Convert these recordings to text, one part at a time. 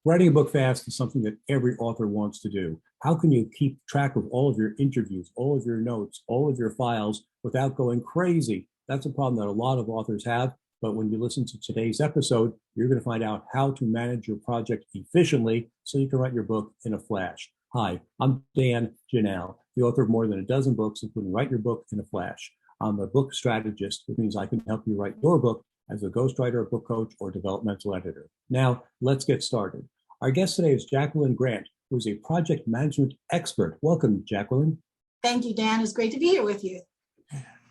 Writing a book fast is something that every author wants to do. How can you keep track of all of your interviews, all of your notes, all of your files without going crazy? That's a problem that a lot of authors have. But when you listen to today's episode, you're going to find out how to manage your project efficiently so you can write your book in a flash. Hi, I'm Dan Janelle, the author of more than a dozen books, including Write Your Book in a Flash. I'm a book strategist, which means I can help you write your book as a ghostwriter, a book coach, or developmental editor. Now, let's get started. Our guest today is Jacqueline Grant, who is a project management expert. Welcome, Jacqueline. Thank you, Dan. It's great to be here with you.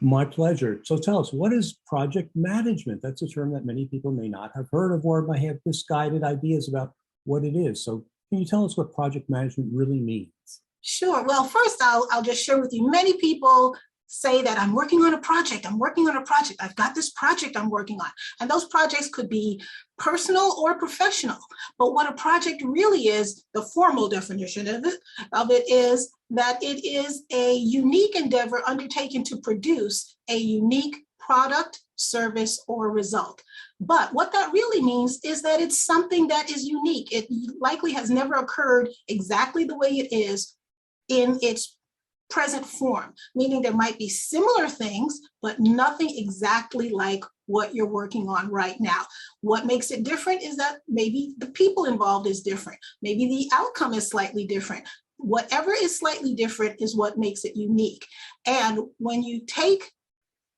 My pleasure. So tell us, what is project management? That's a term that many people may not have heard of or might have misguided ideas about what it is. So can you tell us what project management really means? Sure. Well, first, I'll just share with you, many people say that I'm working on a project. I've got this project I'm working on. And those projects could be personal or professional. But what a project really is, the formal definition of it is that it is a unique endeavor undertaken to produce a unique product, service, or result. But what that really means is that it's something that is unique. It likely has never occurred exactly the way it is in its present form, meaning there might be similar things, but nothing exactly like what you're working on right now. What makes it different is that maybe the people involved is different. Maybe the outcome is slightly different. Whatever is slightly different is what makes it unique. And when you take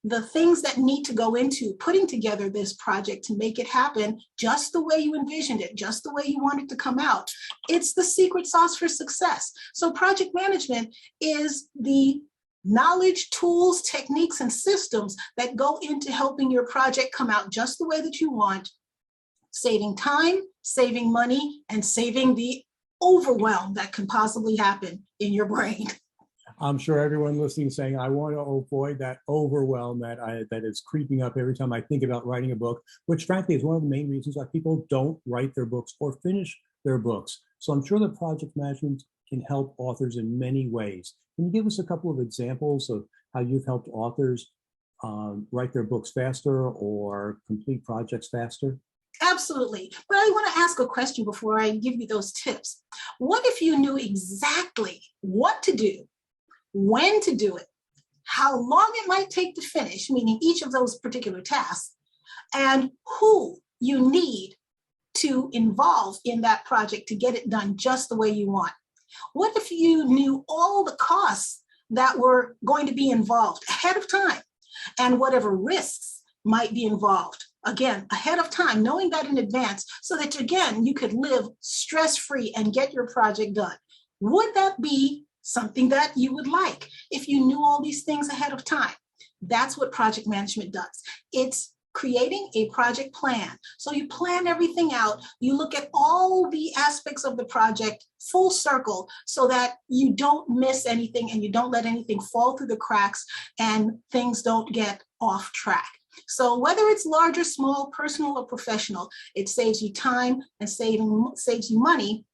the things that need to go into putting together this project to make it happen just the way you envisioned it, just the way you want it to come out, it's the secret sauce for success. So project management is the knowledge, tools, techniques, and systems that go into helping your project come out just the way that you want, saving time, saving money, and saving the overwhelm that can possibly happen in your brain. I'm sure everyone listening is saying, I want to avoid that overwhelm that is creeping up every time I think about writing a book, which frankly is one of the main reasons why people don't write their books or finish their books. So I'm sure that project management can help authors in many ways. Can you give us a couple of examples of how you've helped authors write their books faster or complete projects faster? Absolutely. But I want to ask a question before I give you those tips. What if you knew exactly what to do, when to do it, how long it might take to finish, meaning each of those particular tasks, and who you need to involve in that project to get it done just the way you want? What if you knew all the costs that were going to be involved ahead of time and whatever risks might be involved, again, ahead of time, knowing that in advance so that, again, you could live stress-free and get your project done? Would that be something that you would like if you knew all these things ahead of time? That's what project management does. It's creating a project plan. So you plan everything out. You look at all the aspects of the project full circle so that you don't miss anything and you don't let anything fall through the cracks and things don't get off track. So whether it's large or small, personal or professional, it saves you time and saves you money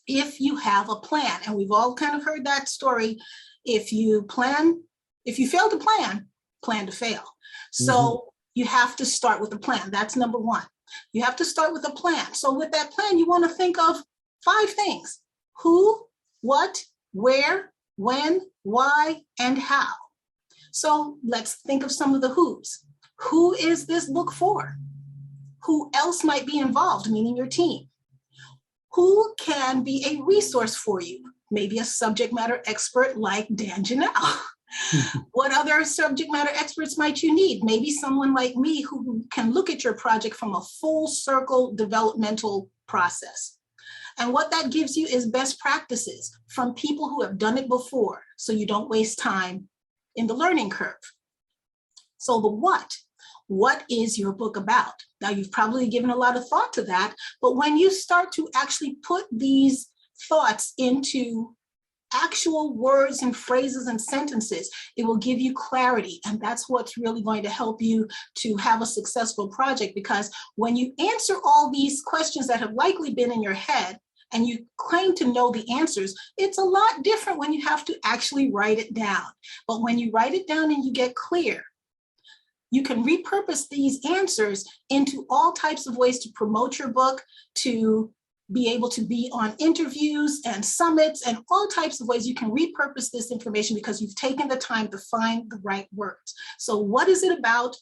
if you have a plan. And we've all kind of heard that story. If you fail to plan, plan to fail. So you have to start with a plan. That's number one. You have to start with a plan. So with that plan, you want to think of 5 things: who, what, where, when, why, and how. So let's think of some of the who's. Who is this book for? Who else might be involved, meaning your team? Who can be a resource for you? Maybe a subject matter expert like Dan Janelle. What other subject matter experts might you need? Maybe someone like me who can look at your project from a full circle developmental process. And what that gives you is best practices from people who have done it before, so you don't waste time in the learning curve. So the what. What is your book about? Now, you've probably given a lot of thought to that, but when you start to actually put these thoughts into actual words and phrases and sentences, it will give you clarity. And that's what's really going to help you to have a successful project, because when you answer all these questions that have likely been in your head and you claim to know the answers, it's a lot different when you have to actually write it down. But when you write it down and you get clear, you can repurpose these answers into all types of ways to promote your book, to be able to be on interviews and summits and all types of ways you can repurpose this information because you've taken the time to find the right words. So what is it about?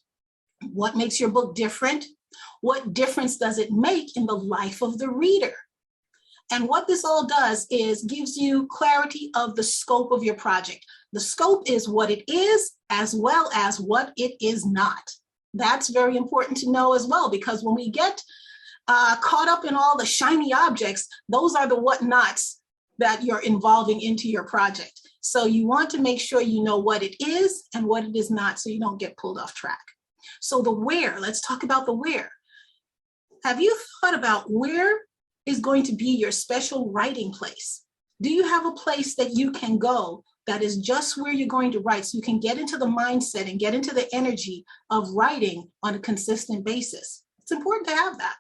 What makes your book different? What difference does it make in the life of the reader? And what this all does is gives you clarity of the scope of your project. The scope is what it is as well as what it is not. That's very important to know as well, because when we get caught up in all the shiny objects, those are the what-nots that you're involving into your project. So you want to make sure you know what it is and what it is not so you don't get pulled off track. So the where, let's talk about the where. Have you thought about where is going to be your special writing place? Do you have a place that you can go that is just where you're going to write so you can get into the mindset and get into the energy of writing on a consistent basis? It's important to have that.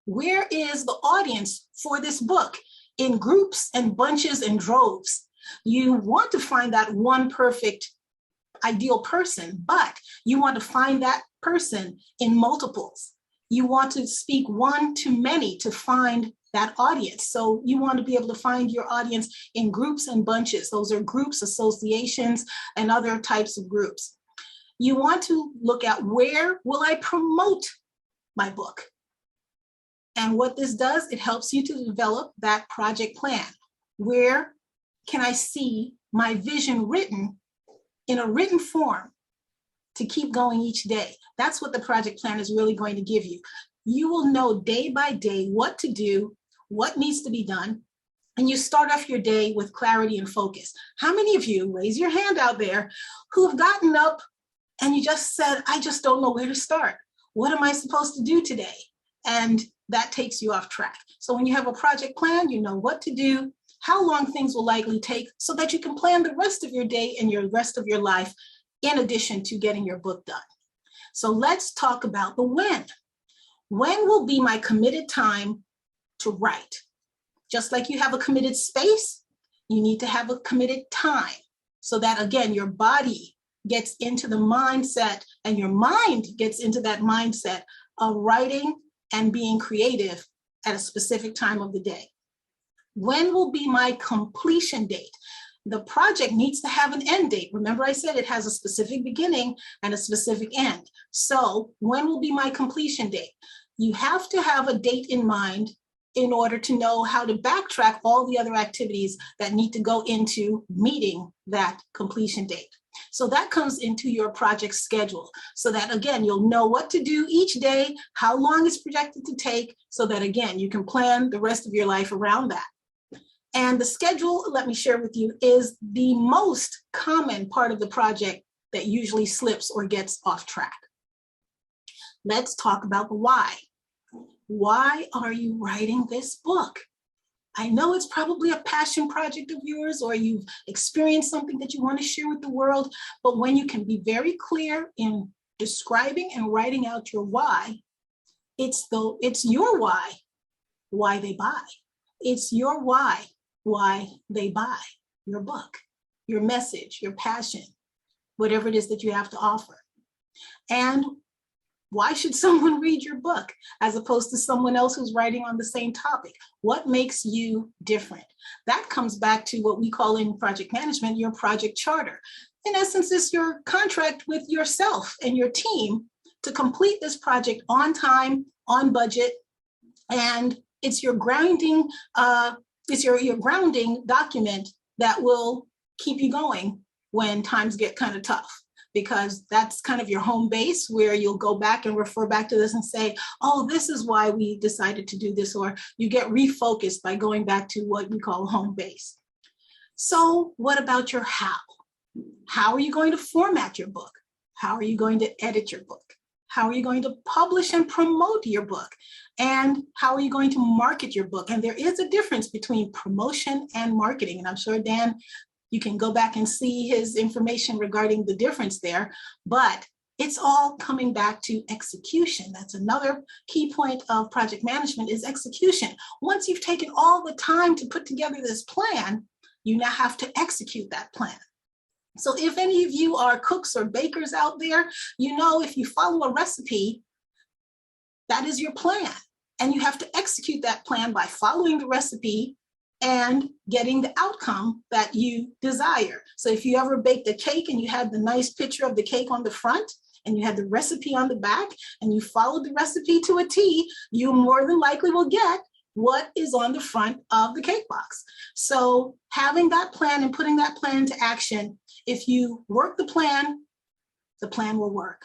Where is the audience for this book? In groups and bunches and droves. You want to find that one perfect ideal person, but you want to find that person in multiples. You want to speak one to many to find that audience. So you want to be able to find your audience in groups and bunches. Those are groups, associations, and other types of groups. You want to look at where will I promote my book? And what this does, it helps you to develop that project plan. Where can I see my vision written in a written form to keep going each day? That's what the project plan is really going to give you. You will know day by day what to do, what needs to be done, and you start off your day with clarity and focus. How many of you, raise your hand out there, who have gotten up and you just said, I just don't know where to start. What am I supposed to do today? And that takes you off track. So when you have a project plan, you know what to do, how long things will likely take, so that you can plan the rest of your day and your rest of your life in addition to getting your book done. So let's talk about the when. When will be my committed time to write? Just like you have a committed space, you need to have a committed time so that, again, your body gets into the mindset and your mind gets into that mindset of writing and being creative at a specific time of the day. When will be my completion date? The project needs to have an end date. Remember I said it has a specific beginning and a specific end. So when will be my completion date? You have to have a date in mind in order to know how to backtrack all the other activities that need to go into meeting that completion date. So that comes into your project schedule so that, again, you'll know what to do each day, how long it's projected to take, so that, again, you can plan the rest of your life around that. And the schedule, let me share with you, is the most common part of the project that usually slips or gets off track. Let's talk about the why. Why are you writing this book? I know it's probably a passion project of yours, or you've experienced something that you want to share with the world, but when you can be very clear in describing and writing out your why, it's your why they buy. It's your why they buy your book, your message, your passion, whatever it is that you have to offer. And why should someone read your book as opposed to someone else who's writing on the same topic? What makes you different? That comes back to what we call in project management your project charter. In essence, it's your contract with yourself and your team to complete this project on time, on budget, and it's your grounding, your grounding document that will keep you going when times get kind of tough. Because that's kind of your home base where you'll go back and refer back to this and say, oh, this is why we decided to do this, or you get refocused by going back to what we call home base. So what about your how? How are you going to format your book? How are you going to edit your book? How are you going to publish and promote your book? And how are you going to market your book? And there is a difference between promotion and marketing. And I'm sure Dan, you can go back and see his information regarding the difference there, but it's all coming back to execution. That's another key point of project management is execution. Once you've taken all the time to put together this plan, you now have to execute that plan. So if any of you are cooks or bakers out there, you know if you follow a recipe, that is your plan. And you have to execute that plan by following the recipe and getting the outcome that you desire. So if you ever baked a cake and you had the nice picture of the cake on the front and you had the recipe on the back and you followed the recipe to a T, you more than likely will get what is on the front of the cake box. So having that plan and putting that plan into action, if you work the plan will work.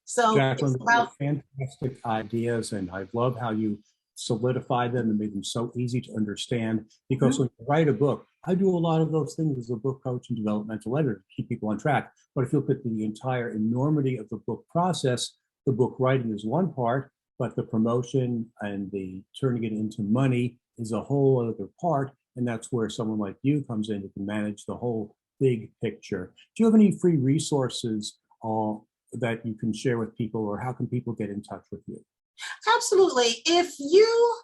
So Jacqueline, it's about fantastic ideas, and I love how you solidified them and made them so easy to understand. Because when you write a book, I do a lot of those things as a book coach and developmental editor to keep people on track. But if you look at the entire enormity of the book process, the book writing is one part, but the promotion and the turning it into money is a whole other part. And that's where someone like you comes in who can manage the whole big picture. Do you have any free resources that you can share with people, or how can people get in touch with you? Absolutely. If you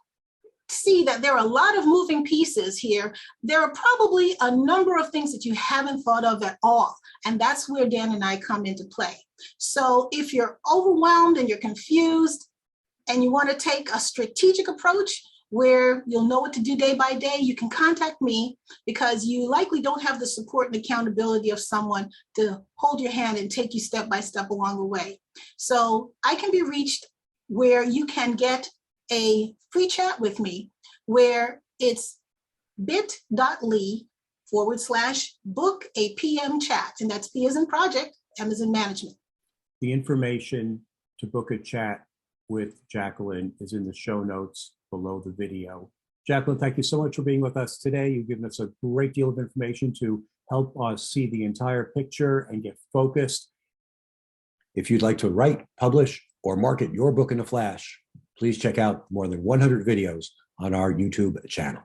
see that there are a lot of moving pieces here, there are probably a number of things that you haven't thought of at all. And that's where Dan and I come into play. So if you're overwhelmed and you're confused and you want to take a strategic approach where you'll know what to do day by day, you can contact me, because you likely don't have the support and accountability of someone to hold your hand and take you step by step along the way. So I can be reached where you can get a free chat with me, where it's bit.ly/book a PM chat. And that's P as in project, M as in management. The information to book a chat with Jacqueline is in the show notes below the video. Jacqueline, thank you so much for being with us today. You've given us a great deal of information to help us see the entire picture and get focused. If you'd like to write, publish, or market your book in a flash, please check out more than 100 videos on our YouTube channel.